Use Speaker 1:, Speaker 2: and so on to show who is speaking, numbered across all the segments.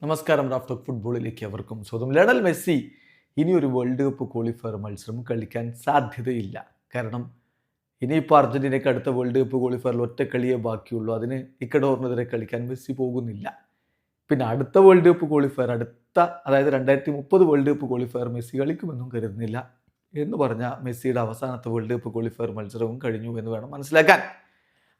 Speaker 1: നമസ്കാരം. Raf talk ഫുട്ബോളിലേക്ക് അവർക്കും സ്വന്തം. ലയണൽ മെസ്സി ഇനിയൊരു വേൾഡ് കപ്പ് ക്വാളിഫയർ മത്സരം കളിക്കാൻ സാധ്യതയില്ല. കാരണം ഇനിയിപ്പോൾ അർജന്റീനയ്ക്ക് അടുത്ത വേൾഡ് കപ്പ് ക്വാളിഫയറിൽ ഒറ്റ കളിയേ ബാക്കിയുള്ളൂ. അതിന് ഇക്കഡോറിനെതിരെ കളിക്കാൻ മെസ്സി പോകുന്നില്ല. പിന്നെ അടുത്ത വേൾഡ് കപ്പ് ക്വാളിഫയർ അതായത് 2030 വേൾഡ് കപ്പ് ക്വാളിഫയർ മെസ്സി കളിക്കുമെന്നും കരുതുന്നില്ല. എന്ന് പറഞ്ഞാൽ മെസ്സിയുടെ അവസാനത്തെ വേൾഡ് കപ്പ് ക്വാളിഫയർ മത്സരവും കഴിഞ്ഞു എന്ന് വേണം മനസ്സിലാക്കാൻ.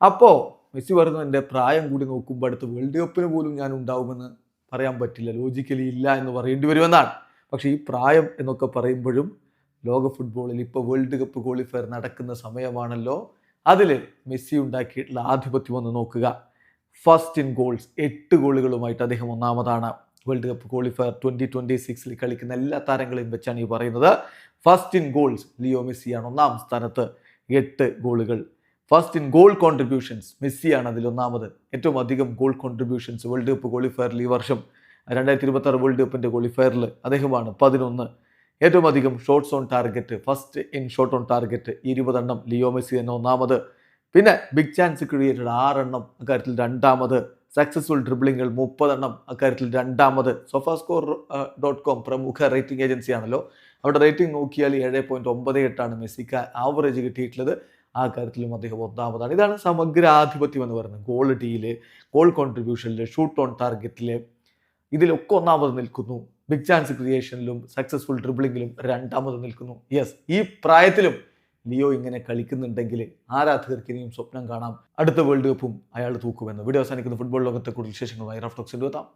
Speaker 1: അപ്പോൾ മെസ്സി പറഞ്ഞു, എൻ്റെ പ്രായം കൂടി നോക്കുമ്പോൾ അടുത്ത വേൾഡ് കപ്പിന് പോലും ഞാൻ ഉണ്ടാവുമെന്ന് പറയാൻ പറ്റില്ല, ലോജിക്കലി ഇല്ല എന്ന് പറയേണ്ടി വരുമെന്നാണ്. പക്ഷേ ഈ പ്രായം എന്നൊക്കെ പറയുമ്പോഴും ലോക ഫുട്ബോളിൽ ഇപ്പോൾ വേൾഡ് കപ്പ് ക്വാളിഫയർ നടക്കുന്ന സമയമാണല്ലോ. അതിൽ മെസ്സി ഉണ്ടാക്കിയിട്ടുള്ള ആധിപത്യം ഒന്ന് നോക്കുക. ഫസ്റ്റ് ഇൻ ഗോൾസ് 8 ഗോളുകളുമായിട്ട് അദ്ദേഹം ഒന്നാമതാണ്. വേൾഡ് കപ്പ് ക്വാളിഫയർ 2026 കളിക്കുന്ന എല്ലാ താരങ്ങളെയും വെച്ചാണ് ഈ പറയുന്നത്. ഫസ്റ്റ് ഇൻ ഗോൾസ് ലിയോ മെസ്സിയാണ് ഒന്നാം സ്ഥാനത്ത്, 8 ഗോളുകൾ. ഫസ്റ്റ് ഇൻ ഗോൾ കോൺട്രിബ്യൂഷൻസ് മെസ്സിയാണ് അതിൽ ഒന്നാമത്. ഏറ്റവും അധികം ഗോൾ കോൺട്രിബ്യൂഷൻസ് വേൾഡ് കപ്പ് ക്വാളിഫയറിൽ ഈ വർഷം 2026 വേൾഡ് കപ്പിൻ്റെ ക്വാളിഫയറിൽ അദ്ദേഹമാണ് 11. ഏറ്റവും അധികം shots on target, first in shot on target 20 എണ്ണം, ലിയോ മെസ്സി തന്നെ ഒന്നാമത്. പിന്നെ ബിഗ് ചാൻസ് ക്രിയേറ്റഡ് 6 എണ്ണം, അക്കാര്യത്തിൽ രണ്ടാമത്. സക്സസ്ഫുൾ ഡ്രിബ്ലിങ്ങൾ 30 എണ്ണം, അക്കാര്യത്തിൽ രണ്ടാമത്. sofascore.com പ്രമുഖ റേറ്റിംഗ് ഏജൻസിയാണല്ലോ, അവിടെ റേറ്റിംഗ് നോക്കിയാൽ 7.98 മെസ്സിക്ക് ആവറേജ് കിട്ടിയിട്ടുള്ളത്. ആ കാര്യത്തിലും അദ്ദേഹം ഒന്നാമതാണ്. ഇതാണ് സമഗ്രാധിപത്യം എന്ന് പറയുന്നത്. ക്വാളിറ്റിയിൽ, ഗോൾ കോൺട്രിബ്യൂഷനിൽ, ഷൂട്ട് ഓൺ ടാർഗറ്റിൽ, ഇതിലൊക്കെ ഒന്നാമത് നിൽക്കുന്നു. ബിഗ് ചാൻസ് ക്രിയേഷനിലും സക്സസ്ഫുൾ ഡ്രിബ്ലിങ്ങിലും രണ്ടാമത് നിൽക്കുന്നു. യെസ്, ഈ പ്രായത്തിലും ലിയോ ഇങ്ങനെ കളിക്കുന്നുണ്ടെങ്കിൽ ആരാധകർക്ക് ഇനിയും സ്വപ്നം കാണാം അടുത്ത വേൾഡ് കപ്പും അയാൾ തൂക്കുമെന്ന്. വീഡിയോ അവസാനിക്കുന്ന ഫുട്ബോൾ ലോകത്തെ കൂടുതൽ വിശേഷങ്ങളുമായി റാഫ് ടോക്സിൽ എത്താം.